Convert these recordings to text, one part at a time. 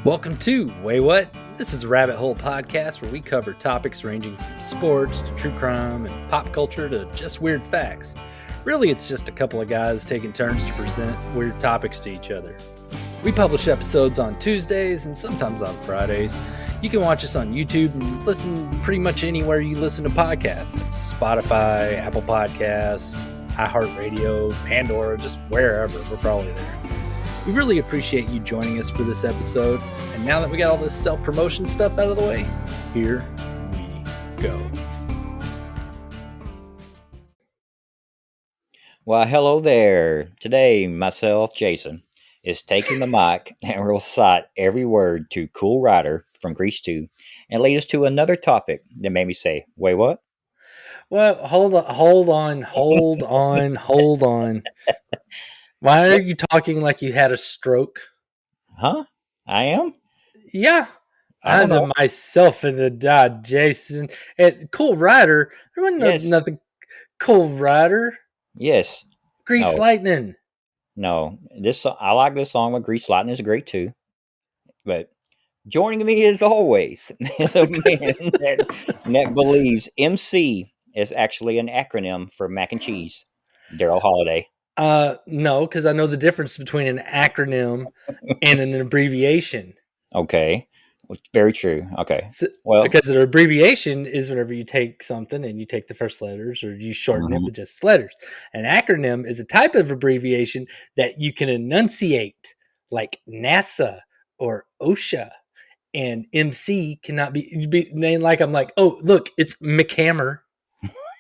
Welcome to Waywut. This is a rabbit hole podcast where we cover topics ranging from sports to true crime and pop culture to just weird facts. Really, it's just a couple of guys taking turns to present weird topics to each other. We publish episodes on Tuesdays and sometimes on Fridays. You can watch us on YouTube and listen pretty much anywhere you listen to podcasts. It's Spotify, Apple Podcasts, iHeartRadio, Pandora, just wherever. We're probably there. We really appreciate you joining us for this episode. And now that we got all this self-promotion stuff out of the way, here we go. Well, hello there. Today, myself, Jason, is taking the mic and will cite every word to Cool Rider from Grease 2 and lead us to another topic that made me say, wait, what? Well, hold on. Why are you talking like you had a stroke? Huh? I am? Yeah. I don't know. Myself in the Jason. Cool Rider. There wasn't nothing. Cool Rider. Yes. Grease Lightning. No. I like this song, but Grease Lightning is great too. But joining me as always is a man that believes MC is actually an acronym for mac and cheese. Darrell Holiday. No, because I know the difference between an acronym and an abbreviation. Okay. Very true. Okay. So, well, because an abbreviation is whenever you take something and you take the first letters or you shorten it with just letters. An acronym is a type of abbreviation that you can enunciate, like NASA or OSHA. And MC cannot be named like I'm like, oh, look, it's McHammer.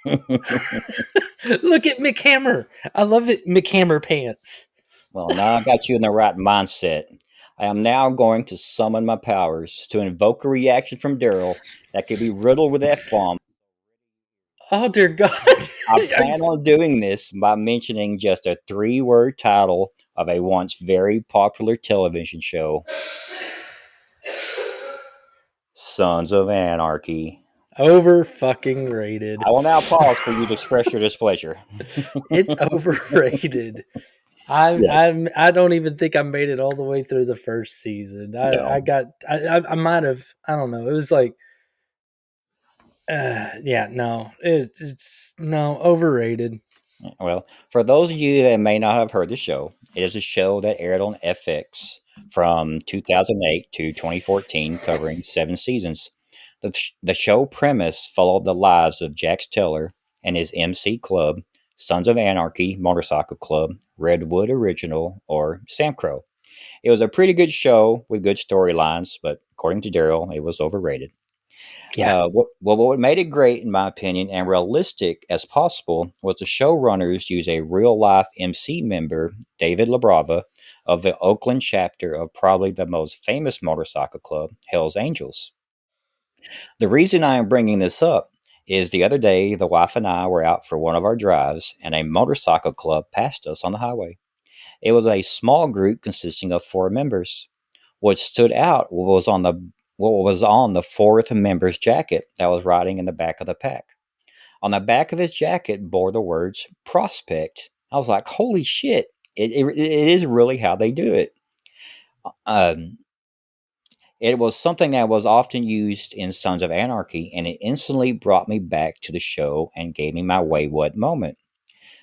Look at McHammer. I love it, McHammer pants. Well, now I got you in the right mindset. I am now going to summon my powers to invoke a reaction from Darrell that could be riddled with F-bomb. Oh, dear God. I plan on doing this by mentioning just a 3-word title of a once very popular television show. Sons of Anarchy. Over fucking rated. I will now pause for you to express your displeasure. It's overrated. I don't even think I made it all the way through the first season. I might have. I don't know. It was like, it's overrated. Well, for those of you that may not have heard the show, it is a show that aired on FX from 2008 to 2014, covering 7 seasons. The show premise followed the lives of Jax Teller and his MC club, Sons of Anarchy Motorcycle Club, Redwood Original, or Sam Crow. It was a pretty good show with good storylines, but according to Darrell, it was overrated. Yeah. What made it great, in my opinion, and realistic as possible, was the showrunners use a real-life MC member, David LaBrava, of the Oakland chapter of probably the most famous motorcycle club, Hell's Angels. The reason I am bringing this up is the other day, the wife and I were out for one of our drives, and a motorcycle club passed us on the highway. It was a small group consisting of 4 members. What stood out was on the 4th member's jacket that was riding in the back of the pack. On the back of his jacket bore the words "Prospect." I was like, holy shit, it is really how they do it. It was something that was often used in Sons of Anarchy, and it instantly brought me back to the show and gave me my Waywut moment.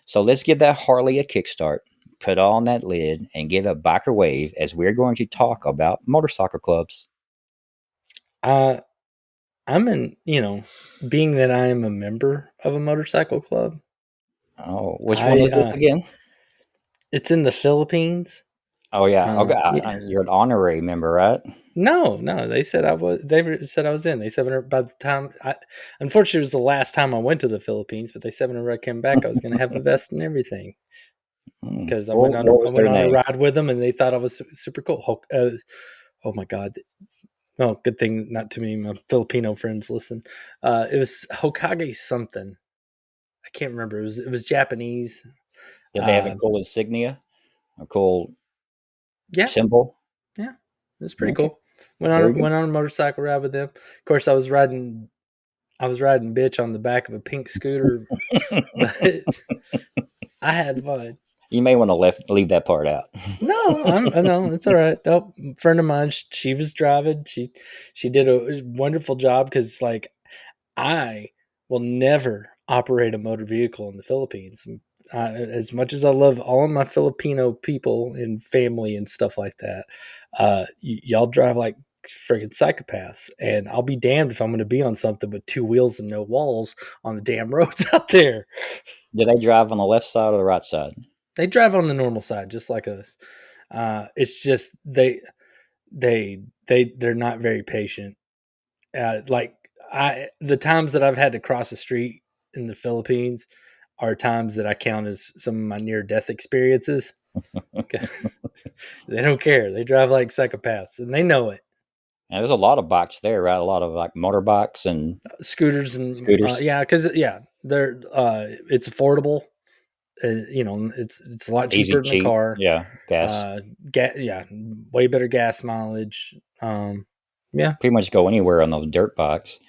So let's give that Harley a kickstart, put on that lid, and give a biker wave as we're going to talk about motorcycle clubs. I'm being that I am a member of a motorcycle club. Oh, which one is this again? It's in the Philippines. Oh yeah, okay. You're an honorary member, right? No. They said I was. They said I was in. They said by the time unfortunately, it was the last time I went to the Philippines. But they said whenever I came back, I was going to have a vest and everything. Because I went on a ride with them, and they thought I was super cool. Oh my God! Oh, good thing not too many of my Filipino friends listen. It was Hokage something. I can't remember. It was Japanese. Did they have a cool insignia? A cool symbol? Yeah, it was pretty cool. Went on a motorcycle ride with them. Of course, I was riding bitch on the back of a pink scooter. But I had fun. You may want to leave that part out. No, no, it's all right. Nope, friend of mine, she was driving. She did a wonderful job because like I will never operate a motor vehicle in the Philippines. As much as I love all of my Filipino people and family and stuff like that, y'all drive like friggin' psychopaths, and I'll be damned if I'm going to be on something with two wheels and no walls on the damn roads out there. Do they drive on the left side or the right side? They drive on the normal side, just like us. It's just they're not very patient. Like the times that I've had to cross the street in the Philippines are times that I count as some of my near death experiences. They don't care. They drive like psychopaths, and they know it. And there's a lot of bikes there, right? A lot of like motorbikes and Scooters and scooters. yeah, because yeah, they're it's affordable. It's a lot Easy, cheaper than a cheap. car. Yeah, gas. Yeah, way better gas mileage. Yeah, Pretty much go anywhere on those dirt bikes.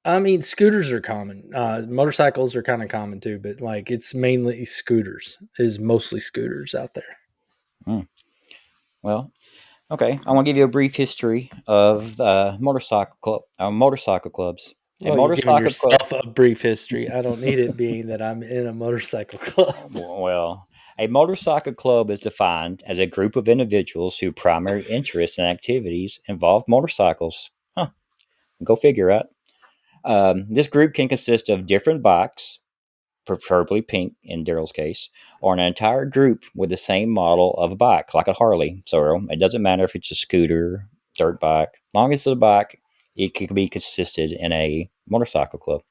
I mean, scooters are common. Motorcycles are kind of common too, but like it's mainly scooters. Is mostly scooters out there. Hmm. Well, okay. I want to give you a brief history of motorcycle clubs. A Well, you're giving motorcycle club. yourself a brief history. I don't need it, being that I'm in a motorcycle club. Well, a motorcycle club is defined as a group of individuals whose primary interests and activities involve motorcycles. Huh. Go figure out. This group can consist of different bikes, preferably pink in Darrell's case, or an entire group with the same model of a bike, like a Harley. So it doesn't matter if it's a scooter, dirt bike, as long as it's a bike, it can be consisted in a motorcycle club.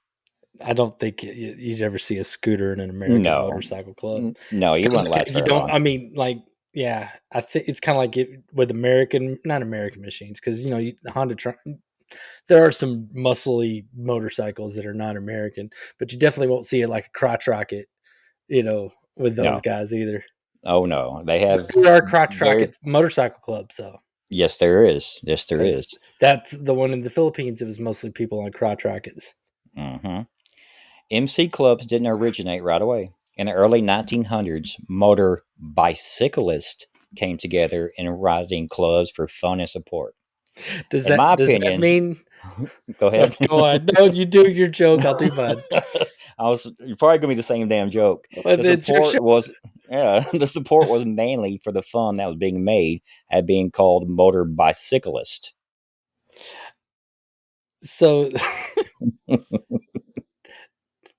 I don't think you'd ever see a scooter in an American No, motorcycle club. no, It's you kind of wouldn't like last you very don't. long. I mean, like, yeah, I think it's kind of like it with not American machines, because Honda. There are some muscly motorcycles that are not American, but you definitely won't see it like a crotch rocket, with those No, guys either. oh no, they But have there are crotch very. rocket motorcycle clubs, though, Yes, there is. Yes, there because is. that's the one in the Philippines. It was mostly people on crotch rockets. Mm-hmm. MC clubs didn't originate right away. In the early 1900s, motor bicyclists came together in riding clubs for fun and support. Does In that my does that opinion, mean? go ahead. Go on. No, you do your joke. I'll do mine. You're probably gonna be the same damn joke. The But it's your show. support was yeah, the support was mainly for the fun that was being made at being called motor bicyclist. So,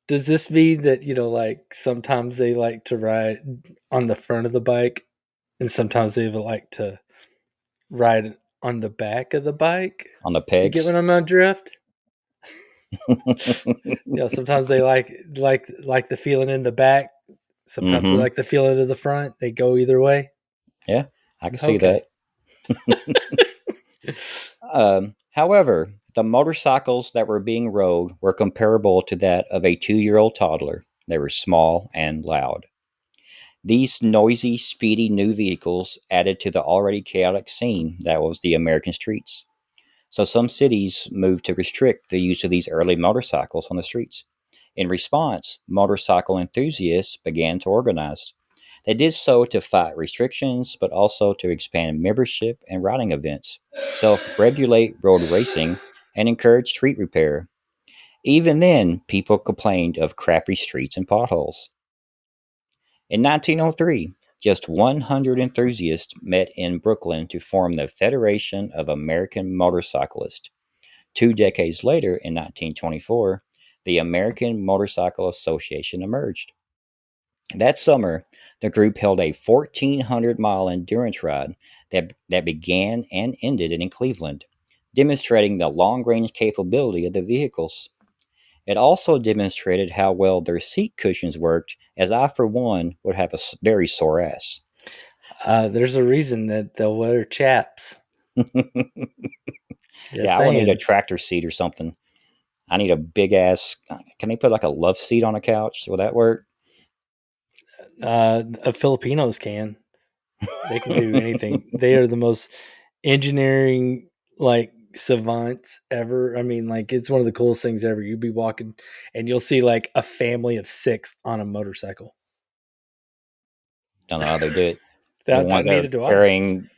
does this mean that like sometimes they like to ride on the front of the bike, and sometimes they like to ride on the back of the bike? On the If you get pegs. what I'm on drift, sometimes they like the feeling in the back. Sometimes they Mm-hmm. like the feeling of the front. They go either way. Yeah, I can see Okay. that. However, the motorcycles that were being rode were comparable to that of a 2-year-old toddler. They were small and loud. These noisy, speedy new vehicles added to the already chaotic scene that was the American streets. So some cities moved to restrict the use of these early motorcycles on the streets. In response, motorcycle enthusiasts began to organize. They did so to fight restrictions, but also to expand membership and riding events, self regulate road racing, and encourage street repair. Even then, people complained of crappy streets and potholes. In 1903, just 100 enthusiasts met in Brooklyn to form the Federation of American Motorcyclists. 2 decades later, in 1924, the American Motorcycle Association emerged. That summer, the group held a 1,400-mile endurance ride that began and ended in Cleveland, demonstrating the long range capability of the vehicles. It also demonstrated how well their seat cushions worked, as I, for one, would have a very sore ass. There's a reason that they'll wear chaps. Just Yeah, I would need a saying. tractor seat or something. I need a big ass. Can they put like a love seat on a couch? Will that work? Filipinos can. They can do anything. They are the most engineering like savants ever. I mean, like it's one of the coolest things ever. You'd be walking and you'll see like a family of six on a motorcycle. Don't know how they do it. The ones that are Neither do I. carrying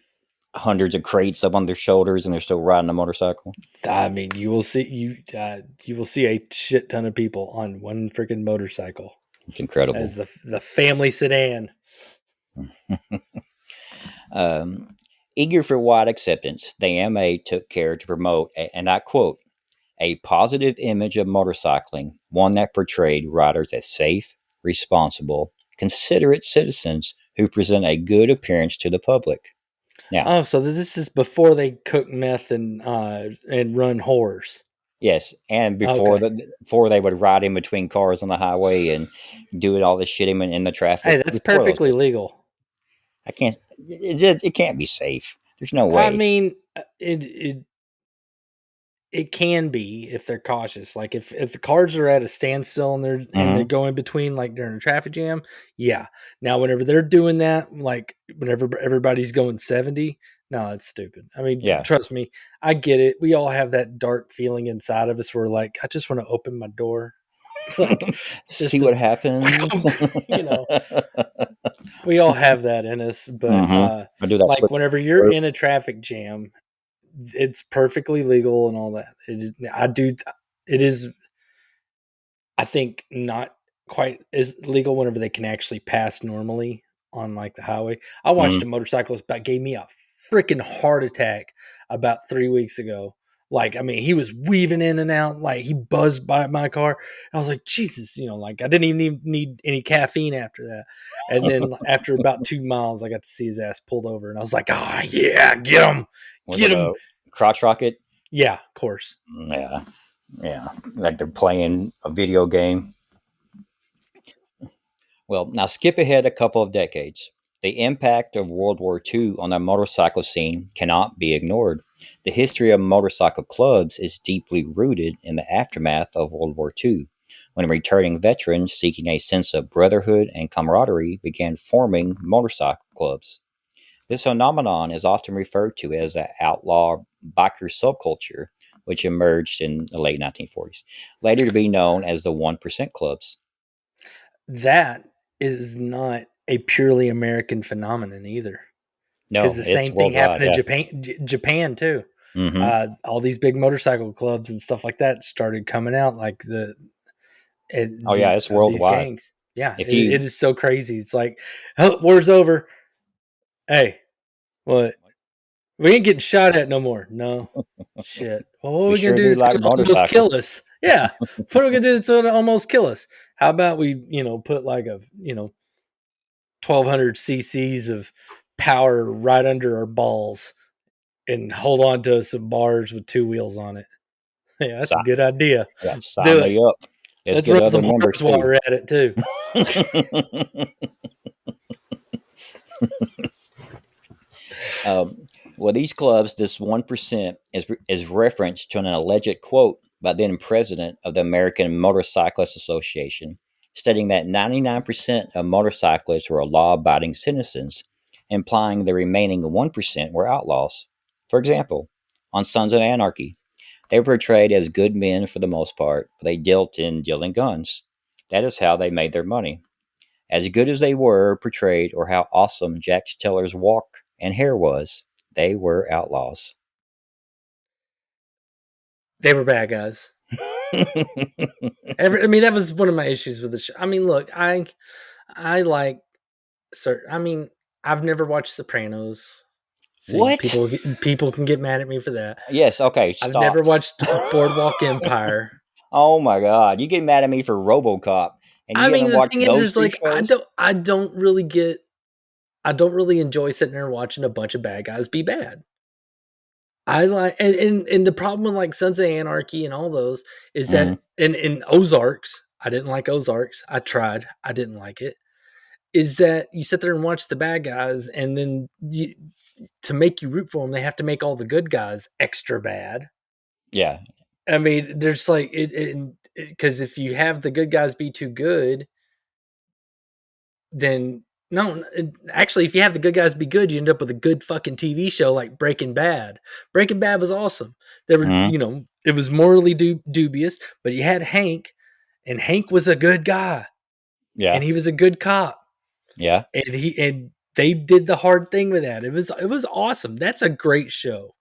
hundreds of crates up on their shoulders and they're still riding a motorcycle. I mean, you will see a shit ton of people on one freaking motorcycle It's incredible. as the family sedan. Eager for wide acceptance, the AMA took care to promote, and I quote, a positive image of motorcycling, one that portrayed riders as safe, responsible, considerate citizens who present a good appearance to the public. Now, Oh, so this is before they cook meth and run whores. yes, and Okay. before they would ride in between cars on the highway and do all this shit in the traffic. Hey, that's Before those perfectly days, legal. I can't. It can't be safe. There's no I way. mean, it can be if they're cautious. Like if the cars are at a standstill and they're Hmm. going between like during a traffic jam, yeah. Now whenever they're doing that, like whenever everybody's going 70, no, it's stupid. I mean, Yeah. trust me, I get it. We all have that dark feeling inside of us where like I just want to open my door, like See just to, what happens. you know, we all have that in us. But I do that like flip. whenever you're in a traffic jam, it's perfectly legal and all that. It is, I think, not quite as legal whenever they can actually pass normally on like the highway. I watched a Mm. motorcyclist that gave me a freaking heart attack about 3 weeks ago. Like, I mean, he was weaving in and out, like he buzzed by my car. I was like, Jesus, like I didn't even need any caffeine after that. And then after about 2 miles, I got to see his ass pulled over, and I was like, ah, yeah, Was get it him. a crotch rocket? Yeah, of course. Yeah, yeah. Like they're playing a video game. Well, now skip ahead a couple of decades. The impact of World War II on the motorcycle scene cannot be ignored. The history of motorcycle clubs is deeply rooted in the aftermath of World War II, when returning veterans seeking a sense of brotherhood and camaraderie began forming motorcycle clubs. This phenomenon is often referred to as the outlaw biker subculture, which emerged in the late 1940s, later to be known as the 1% clubs. That is not a purely American phenomenon either, because No, the it's same thing worldwide. happened in Yeah. Japan too. Hmm. All these big motorcycle clubs and stuff like that started coming out, like Oh yeah, it's of these worldwide. gangs. Yeah, If it you is so crazy. It's like, oh, war's over. Hey, what? We ain't getting shot at no more. No. Shit. Well, what are we we gonna sure do do that's like gonna almost motorcycles. kill us? Yeah. What are we gonna do that's gonna almost kill us? How about we, put like a, 1200 cc's of power right under our balls and hold on to some bars with two wheels on it. Yeah, that's a Si- good idea. yeah, Do sign it. me up. Let's Let's get run other some members horses while too. we're at it too. Um, well, these clubs, this 1% is referenced to an alleged quote by then president of the American Motorcyclist Association, stating that 99% of motorcyclists were law abiding citizens, implying the remaining 1% were outlaws. For example, on Sons of Anarchy, they were portrayed as good men for the most part, but they dealt in dealing guns. That is how they made their money. As good as they were portrayed, or how awesome Jack Teller's walk and hair was, they were outlaws. They were bad guys. That was one of my issues with the show. I mean, look, I like certain. I mean, I've never watched Sopranos. See, What? people can get mad at me for that. Yes, okay, I've never stop. watched Boardwalk Empire. Oh my god, you get mad at me for RoboCop, and I you mean, haven't the watched thing those is two like shows? I don't really enjoy sitting there watching a bunch of bad guys be bad. I like and the problem with like Sons of Anarchy and all those is that Hmm. in Ozarks, I didn't like Ozarks. I tried, I didn't like it. Is that you sit there and watch the bad guys, and then to make you root for them, they have to make all the good guys extra bad. Yeah, I mean, there's like because if you have the good guys be too good, then no, actually, if you have the good guys be good, you end up with a good fucking TV show like Breaking Bad. Breaking Bad was awesome. There were, hmm, it was morally dubious, but you had Hank, and Hank was a good guy, yeah, and he was a good cop. Yeah. and they did the hard thing with that. It was awesome. That's a great show.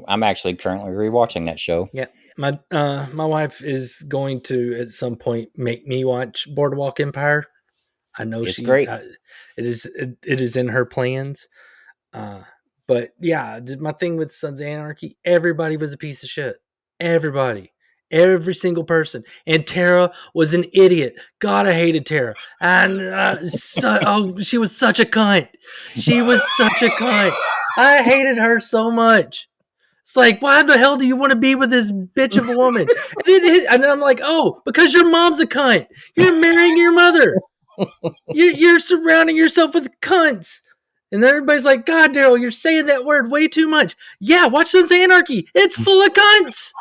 I'm actually currently rewatching that show. Yeah, my wife is going to at some point make me watch Boardwalk Empire. I know It's great. it is in her plans. Uh, but yeah, my thing with Sons of Anarchy, everybody was a piece of shit. Everybody. Every single person. And Tara was an idiot. God, I hated Tara. And she was such a cunt. She was such a cunt. I hated her so much. It's like, why the hell do you want to be with this bitch of a woman? And then I'm like, oh, because your mom's a cunt. You're marrying your mother. You're surrounding yourself with cunts. And then everybody's like, God, Darrell, you're saying that word way too much. Yeah, watch Sons of Anarchy. It's full of cunts.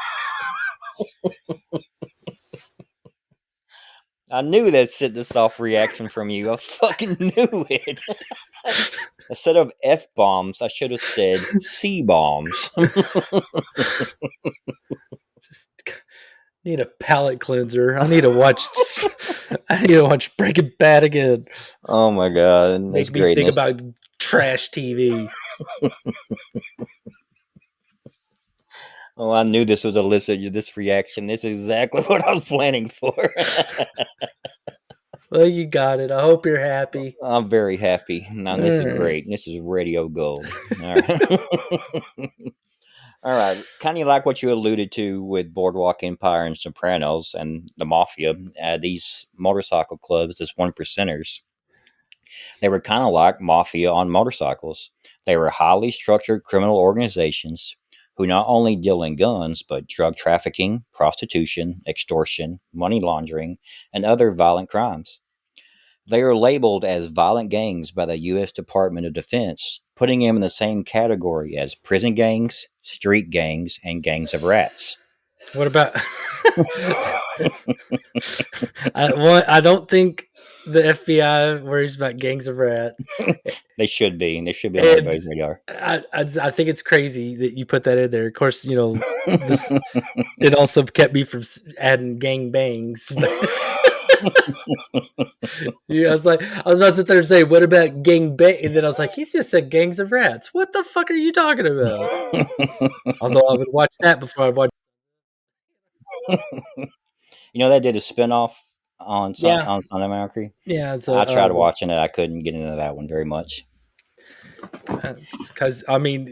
I knew that set this off reaction from you. I fucking knew it. Instead of F bombs, I should have said C bombs. Just need a palate cleanser. I need to watch Breaking Bad again. Oh my god, Make me think about trash TV. Oh, I knew this was elicit this reaction. This is exactly what I was planning for. Well, you got it. I hope you're happy. I'm very happy. Now, this is great. This is radio gold. All right. All right. Kind of like what you alluded to with Boardwalk Empire and Sopranos and the Mafia, these motorcycle clubs, this one percenters, they were kind of like Mafia on motorcycles. They were highly structured criminal organizations who not only deal in guns, but drug trafficking, prostitution, extortion, money laundering, and other violent crimes. They are labeled as violent gangs by the U.S. Department of Defense, putting them in the same category as prison gangs, street gangs, and gangs of rats. What about? I don't think the FBI worries about gangs of rats. They should be. They should be on everybody's radar. I think it's crazy that you put that in there. Of course, it also kept me from adding gang bangs. Yeah, I was about to sit there and say, what about gang bang? And then I was like, he's just said gangs of rats. What the fuck are you talking about? Although I would watch that before I watch. They did a spinoff on Son of Anarchy. Yeah, I tried watching it. I couldn't get into that one very much. Because, I mean,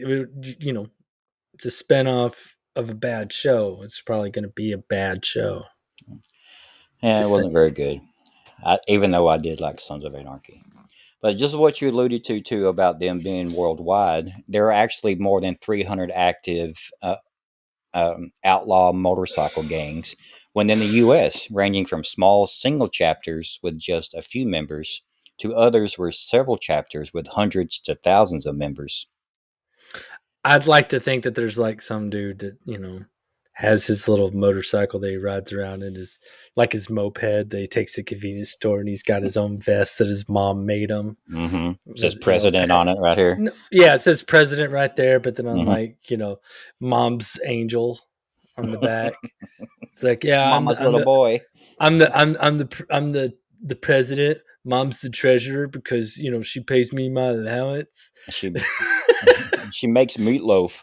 it's a spinoff of a bad show. It's probably going to be a bad show. Yeah, it wasn't very good. Even though I did like Sons of Anarchy. But just what you alluded to, too, about them being worldwide, there are actually more than 300 active outlaw motorcycle gangs within the U.S., ranging from small single chapters with just a few members to others with several chapters with hundreds to thousands of members. I'd like to think that there's like some dude that, has his little motorcycle that he rides around in his moped that he takes to the convenience store, and he's got his own vest that his mom made him. Mm-hmm. It says president on it right here. Yeah, it says president right there, but then I'm mom's angel on the back. It's like, yeah, Mama's little boy. I'm the president. Mom's the treasurer because she pays me my allowance. She makes meatloaf.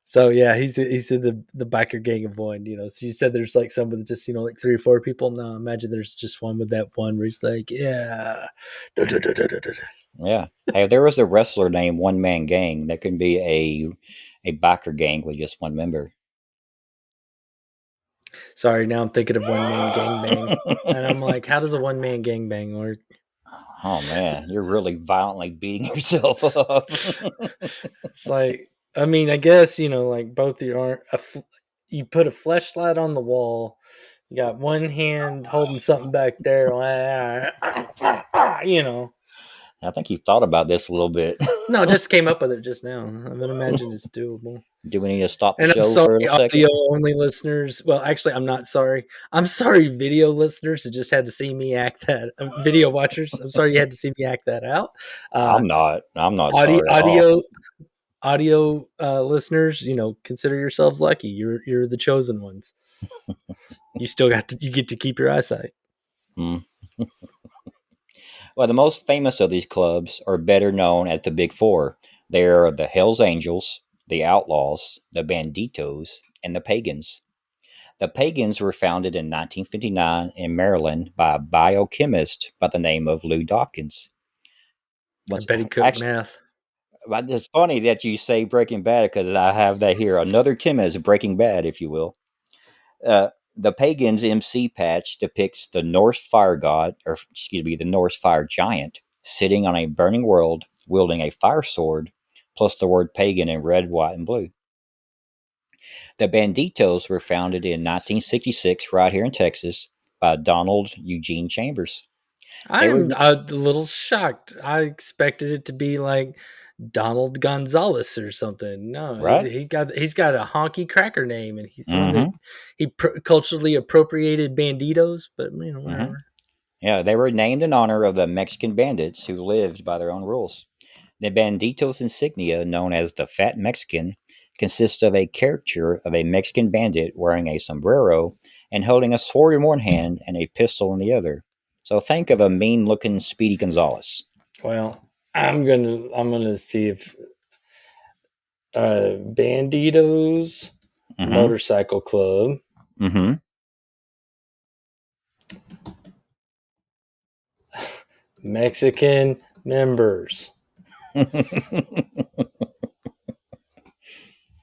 So yeah, he's in the biker gang of one. So you said there's like some with just 3 or 4 people. No, imagine there's just one with that one where he's like, yeah. Yeah. Hey, if there was a wrestler named One Man Gang, that could be a biker gang with just one member. Sorry, now I'm thinking of One Man Gangbang. And I'm like, how does a one man gangbang work? Oh man, you're really violently beating yourself up. It's like, I mean, I guess, like both your arm, you put a fleshlight on the wall, you got one hand holding something back there, I think you've thought about this a little bit. No, just came up with it just now. I would imagine it's doable. Do we need to stop the And show I'm sorry, for a second? audio-only listeners. Well, actually, I'm not sorry. I'm sorry, video listeners who just had to see me act that. Video watchers, I'm sorry you had to see me act that out. I'm not sorry. Audio listeners, consider yourselves lucky. You're the chosen ones. You get to keep your eyesight. Well, the most famous of these clubs are better known as the Big Four. They are the Hells Angels, the Outlaws, the Banditos, and the Pagans. The Pagans were founded in 1959 in Maryland by a biochemist by the name of Lou Dawkins. I Once, bet he cooked actually, meth. it's funny that you say Breaking Bad because I have that here. Another chemist, Breaking Bad, if you will. The Pagans MC patch depicts the Norse fire god, or excuse me, the Norse fire giant, sitting on a burning world wielding a fire sword, plus the word pagan in red, white, and blue. The Banditos were founded in 1966 right here in Texas by Donald Eugene Chambers. I They were am a little shocked. I expected it to be like Donald Gonzalez or something. No, right. he's got a honky cracker name, and he's the one that Mm-hmm. culturally appropriated Bandidos. But Mm-hmm. whatever. Yeah, they were named in honor of the Mexican bandits who lived by their own rules. The Banditos insignia, known as the Fat Mexican, consists of a caricature of a Mexican bandit wearing a sombrero and holding a sword in one hand and a pistol in the other. So think of a mean looking Speedy Gonzales. Well, I'm gonna see if Bandidos Mm Motorcycle Club hmm. Mm Mexican members. hmm.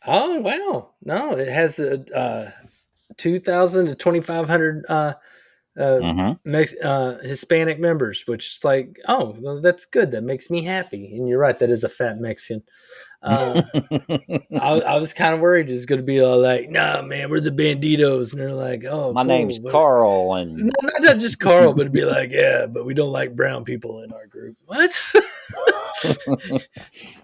Oh wow! No, it has a 2,000 to 2,500 Mm hmm. Hispanic members, which is like, oh, well, that's good. That makes me happy. And you're right, that is a fat Mexican. Uh, I was kind of worried it's going to be all like, nah, man, we're the Bandidos, and they're like, oh, My name's cool, but Carl, no, and not just Carl, but it'd be like, yeah, but we don't like brown people in our group. What?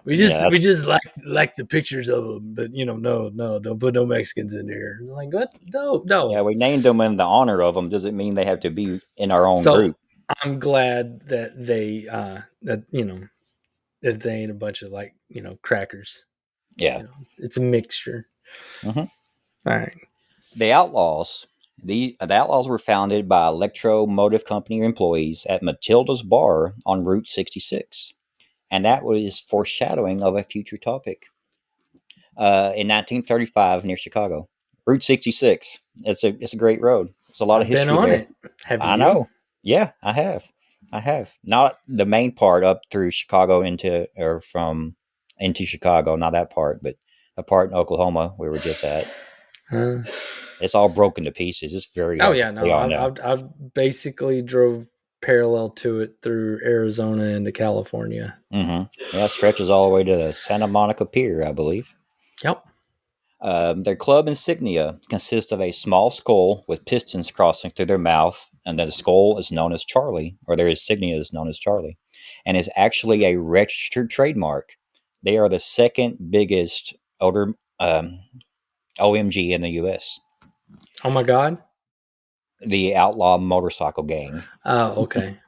we yeah, just we that's just like the pictures of them, but no, don't put no Mexicans in there. I'm like, what? No, yeah. no. We named them in the honor of them. Doesn't mean they have to be in our own So group. I'm glad that that they ain't a bunch of like crackers. Yeah. It's a mixture. Hmm. All right. The Outlaws. The Outlaws were founded by Electro Motive Company employees at Matilda's Bar on Route 66, and that was foreshadowing of a future topic. In 1935 near Chicago, Route 66. It's a great road. It's a lot of I've been history on there. it. Have I you? know. Yeah, I have. I have not the main part up through Chicago into or from into Chicago, not that part, but the part in Oklahoma we were just at. Uh, It's all broken to pieces. It's very oh hard to yeah, stay no. on I've, now. I've I've basically drove parallel to it through Arizona into California. Hmm. Yeah, it stretches all the way to the Santa Monica Pier, I believe. Yep. Their club insignia consists of a small skull with pistons crossing through their mouth, and the skull is known as Charlie, or their insignia is known as Charlie, and is actually a registered trademark. They are the second biggest older OMG in the U.S. Oh my God. The Outlaw Motorcycle Gang. Oh, okay.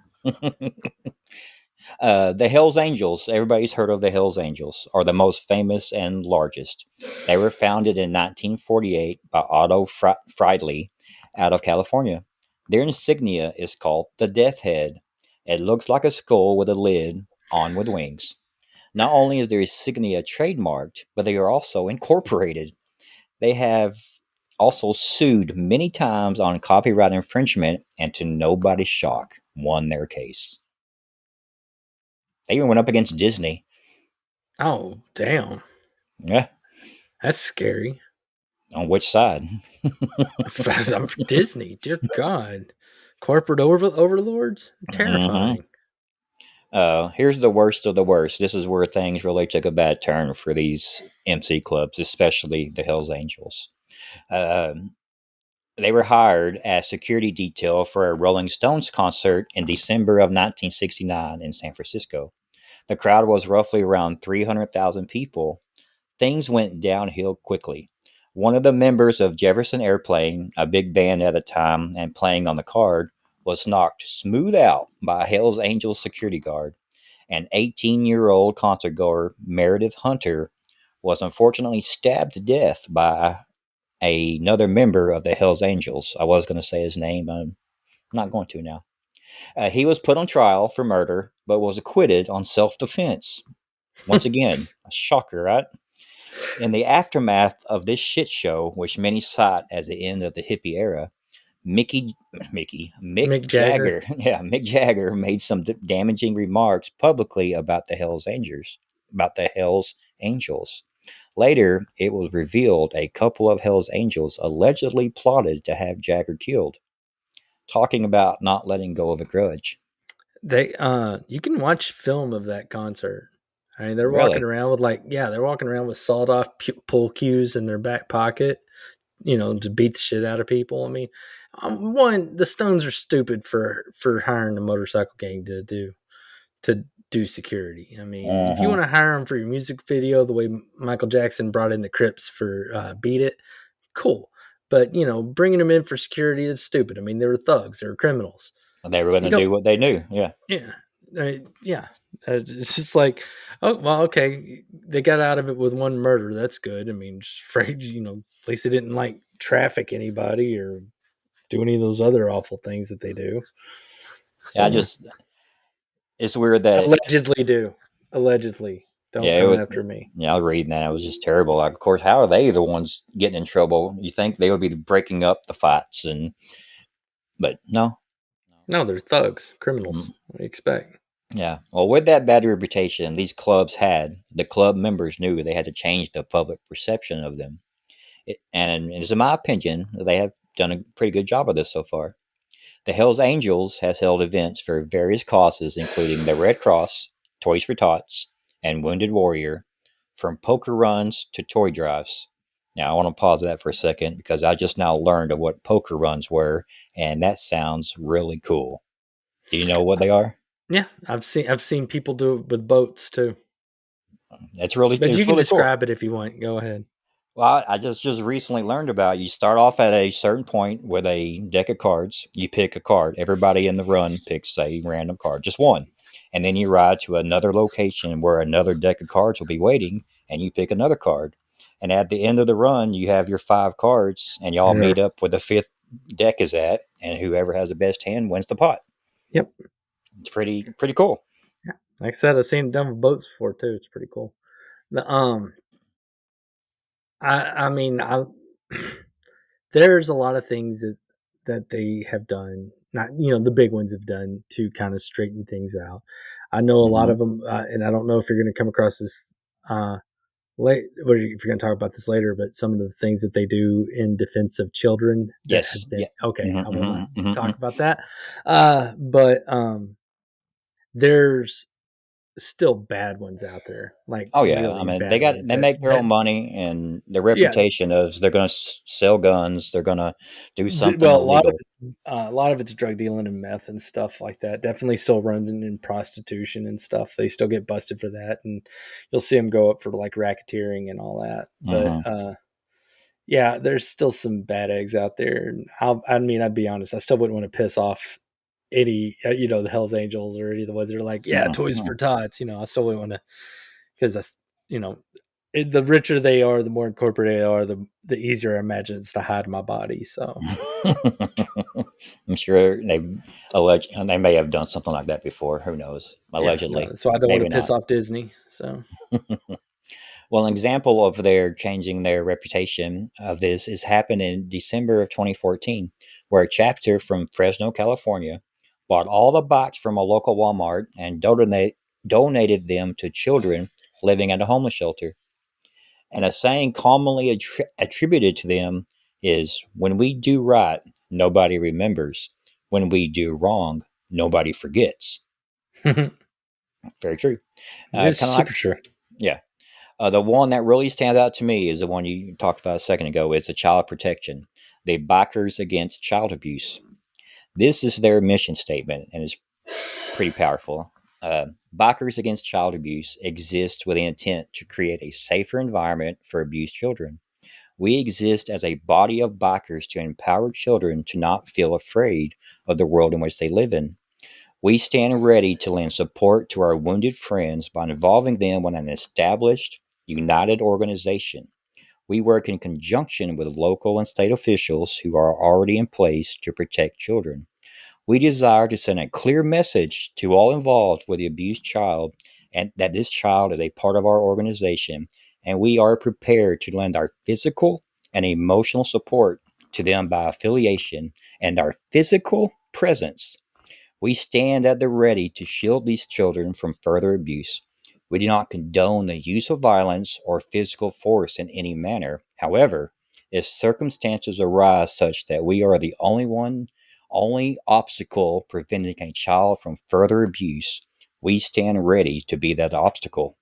The Hells Angels, everybody's heard of the Hells Angels, are the most famous and largest. They were founded in 1948 by Otto Friedley out of California. Their insignia is called the Death Head. It looks like a skull with a lid on with wings. Not only is their insignia trademarked, but they are also incorporated. They have also sued many times on copyright infringement and to nobody's shock, won their case. They even went up against Disney. Oh, damn. Yeah. That's scary. On which side? I'm Disney. Dear God. Corporate overlords? Hmm. Terrifying. Here's the worst of the worst. This is where things really took a bad turn for these MC clubs, especially the Hells Angels. Um they were hired as security detail for a Rolling Stones concert in December of 1969 in San Francisco. The crowd was roughly around 300,000 people. Things went downhill quickly. One of the members of Jefferson Airplane, a big band at the time and playing on the card, was knocked smooth out by a Hells Angels security guard. An 18-year-old concert goer, Meredith Hunter, was unfortunately stabbed to death by another member of the Hells Angels. I was going to say his name. I'm not going to now. He was put on trial for murder, but was acquitted on self-defense. Once again, a shocker, right? In the aftermath of this shit show, which many cite as the end of the hippie era, Mick Mick Jagger. Jagger, yeah, Mick Jagger made some damaging remarks publicly about the Hell's Angels. Later, it was revealed a couple of Hell's Angels allegedly plotted to have Jagger killed, talking about not letting go of a grudge. They you can watch film of that concert. I mean, they're walking Really? around with they're walking around with sawed off pull cues in their back pocket, to beat the shit out of people. I mean, one, the Stones are stupid for hiring a motorcycle gang to do security. I mean, if you Uh-huh. want to hire them for your music video, the way Michael Jackson brought in the Crips for "Beat It," cool. But bringing them in for security is stupid. I mean, they were thugs, they were criminals. They were going You to don't, do what they knew. Yeah. yeah, yeah. It's just like, oh well, okay, they got out of it with one murder. That's good. I mean, just afraid, at least they didn't like traffic anybody or do any of those other awful things that they do. Yeah, So it's weird that, allegedly do. Allegedly. Don't yeah, come after me. I was reading that. It was just terrible. Like, of course, how are they the ones getting in trouble? You think they would be breaking up the fights, but no. No, they're thugs, criminals. Mm. What do you expect? Yeah. Well, with that bad reputation these clubs had, the club members knew they had to change the public perception of them. And it's in my opinion, they have done a pretty good job of this so far. The Hells Angels has held events for various causes, including the Red Cross, Toys for Tots, and Wounded Warrior, from poker runs to toy drives. Now, I want to pause that for a second because I just now learned of what poker runs were, and that sounds really cool. Do you know what they are? Yeah, I've seen people do it with boats too. But you It's can really cool. describe it if you want. Go ahead. Well, I just recently learned about. You start off at a certain point with a deck of cards. You pick a card. Everybody in the run picks a random card, just one, and then you ride to another location where another deck of cards will be waiting, and you pick another card. And at the end of the run, you have your five cards, and y'all Yeah. meet up where the fifth deck is at, and whoever has the best hand wins the pot. Yep. It's pretty cool. Yeah. Like I said, I've seen it done with boats before too. It's pretty cool. The I mean, there's a lot of things that they have done. Not the big ones have done to kind of straighten things out. I know a lot Hmm. of them, and I don't know if you're going to come across this late, or if you're going to talk about this later. But some of the things that they do in defense of children that Yes. have been Yeah. okay. I will not Hmm. talk about that. But there's still bad ones out there, like Oh yeah, I really mean bad ones they make their that own money, and their yeah. reputation is they're going to sell guns, they're going to do something Well, illegal. a lot of it's drug dealing and meth and stuff like that. Definitely still runs in prostitution and stuff. They still get busted for that, and you'll see them go up for like racketeering and all that. But Hmm. yeah, there's still some bad eggs out there. And I mean, I'd be honest, I still wouldn't want to piss off any, the Hell's Angels or any of the ones that are like, yeah, toys Hmm. for tots. I still wouldn't want to, because that's, you know, the richer they are, the more incorporated they are, the easier I imagine it's to hide my body. So I'm sure they may have done something like that before. Who knows? yeah, no, Allegedly, so I don't want to maybe piss not. off Disney. So Well, an example of their changing their reputation of this is happened in December of 2014, where a chapter from Fresno, California, bought all the bikes from a local Walmart and donated them to children living at a homeless shelter. And a saying commonly attributed to them is, "When we do right, nobody remembers. When we do wrong, nobody forgets." it Very true. is Kind of like, super true. yeah. The one that really stands out to me is the one you talked about a second ago. It's the child protection, the Bikers Against Child Abuse. This is their mission statement, and it's pretty powerful. Bikers Against Child Abuse exists with the intent to create a safer environment for abused children. We exist as a body of bikers to empower children to not feel afraid of the world in which they live in. We stand ready to lend support to our wounded friends by involving them in an established, united organization. We work in conjunction with local and state officials who are already in place to protect children. We desire to send a clear message to all involved with the abused child and that this child is a part of our organization, and we are prepared to lend our physical and emotional support to them by affiliation and our physical presence. We stand at the ready to shield these children from further abuse. We do not condone the use of violence or physical force in any manner. However, if circumstances arise such that we are the only obstacle preventing a child from further abuse, we stand ready to be that obstacle.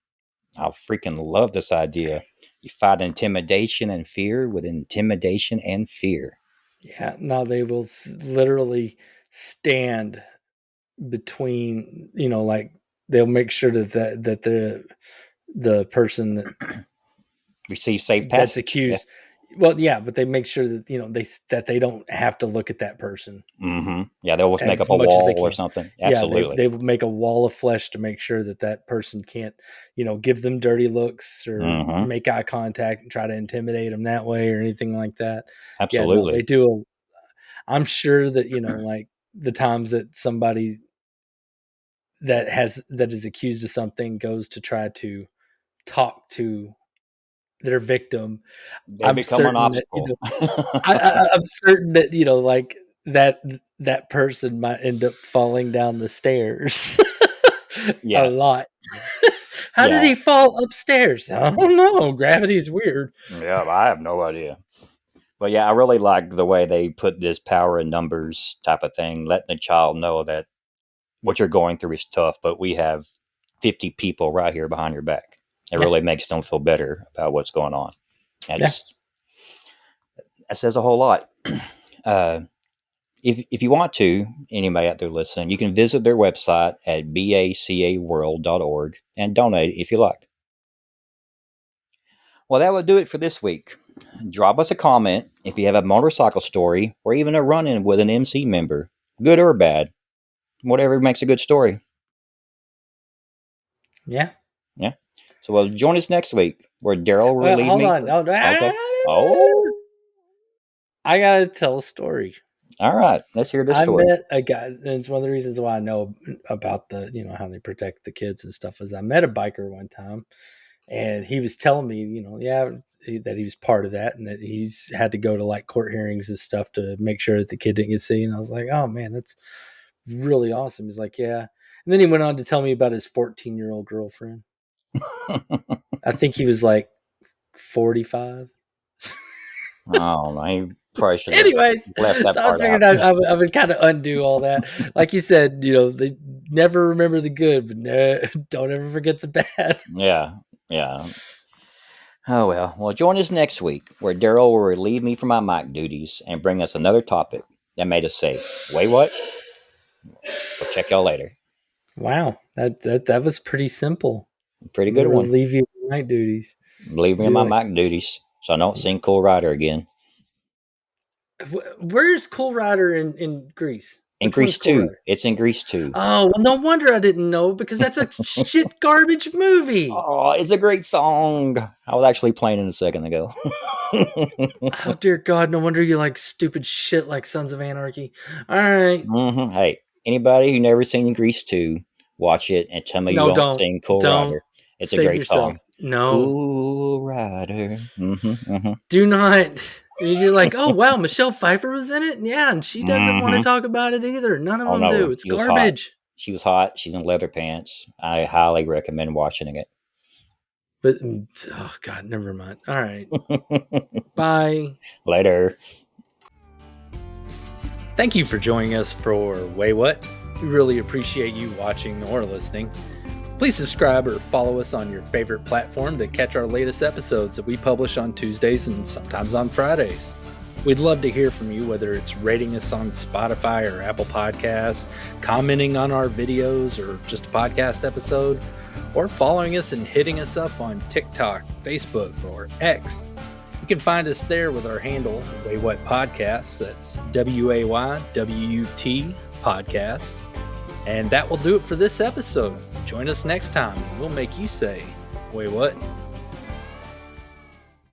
I freaking love this idea. You fight intimidation and fear with intimidation and fear. Yeah, no, they will literally stand between, like they'll make sure that the person Receive safe that's passage. Yeah. accused, well, yeah, but they make sure that they don't have to look at that person Mm-hmm. Yeah, they always make as up a much as they wall or can. something. Yeah, Absolutely. they will make a wall of flesh to make sure that person can't, give them dirty looks or Mm-hmm. make eye contact and try to intimidate them that way or anything like that. Yeah, no, they Absolutely. do. I'm sure that, like the times that somebody that is accused of something goes to try to talk to their victim, They I'm become an certain that, obstacle. I'm certain that, like that person might end up falling down the stairs a Yeah. lot. How did Yeah. he fall upstairs? I don't know. Gravity's weird. Yeah, I have no idea. But yeah, I really like the way they put this power in numbers type of thing, letting the child know that what you're going through is tough, but we have 50 people right here behind your back. It Yeah. really makes them feel better about what's going on. Yeah. That says a whole lot. If you want to, anybody out there listening, you can visit their website at bacaworld.org and donate if you like. Well, that would do it for this week. Drop us a comment if you have a motorcycle story or even a run-in with an MC member, good or bad, whatever makes a good story. Yeah. Yeah. So, well, join us next week where Darrell will Well, relieve hold me. on. No, Okay. Oh, I gotta tell a story. all right. Let's hear this I story. met a guy, and it's one of the reasons why I know about the, how they protect the kids and stuff. Is I met a biker one time, and he was telling me, that he was part of that, and that he's had to go to like court hearings and stuff to make sure that the kid didn't get seen. And I was like, oh man, that's really awesome. He's like, yeah, and then he went on to tell me about his 14-year-old girlfriend. I think he was like 45. Oh, I probably should have Anyways, left that so I was part out. figuring I would kind of undo all that. Like you said, they never remember the good, but don't ever forget the bad. Yeah. Yeah. Oh, well, join us next week where Darrell will relieve me from my mic duties and bring us another topic that made us say, wait, what? We'll check y'all later. Wow, that was pretty simple. Pretty I'm gonna good one. relieve you of night duties. Leave me in my mic duties so I don't sing Cool Rider again. Where's Cool Rider in Greece? In Which one's Grease Cool 2. Rider? It's in Grease 2. Oh, well, no wonder I didn't know, because that's a shit garbage movie. Oh, it's a great song. I was actually playing it a second ago. Oh, dear God, no wonder you like stupid shit like Sons of Anarchy. All right. Mm-hmm. Hey, anybody who never seen Grease 2, watch it and tell me you No, don't sing Cool Rider. It's a save great yourself. song. No. Cool Rider. Mm-hmm, mm-hmm. Do not. You're like, oh, wow, Michelle Pfeiffer was in it? Yeah, and she doesn't want to talk about it either. None of them do. It's garbage. She was hot. She's in leather pants. I highly recommend watching it. But, oh, God, never mind. All right. Bye. Later. Thank you for joining us for Waywut. We really appreciate you watching or listening. Please subscribe or follow us on your favorite platform to catch our latest episodes that we publish on Tuesdays and sometimes on Fridays. We'd love to hear from you, whether it's rating us on Spotify or Apple Podcasts, commenting on our videos or just a podcast episode, or following us and hitting us up on TikTok, Facebook, or X. You can find us there with our handle, Waywut Podcasts. That's WAYWUT Podcast. And that will do it for this episode. Join us next time, and we'll make you say, "Wait, what?"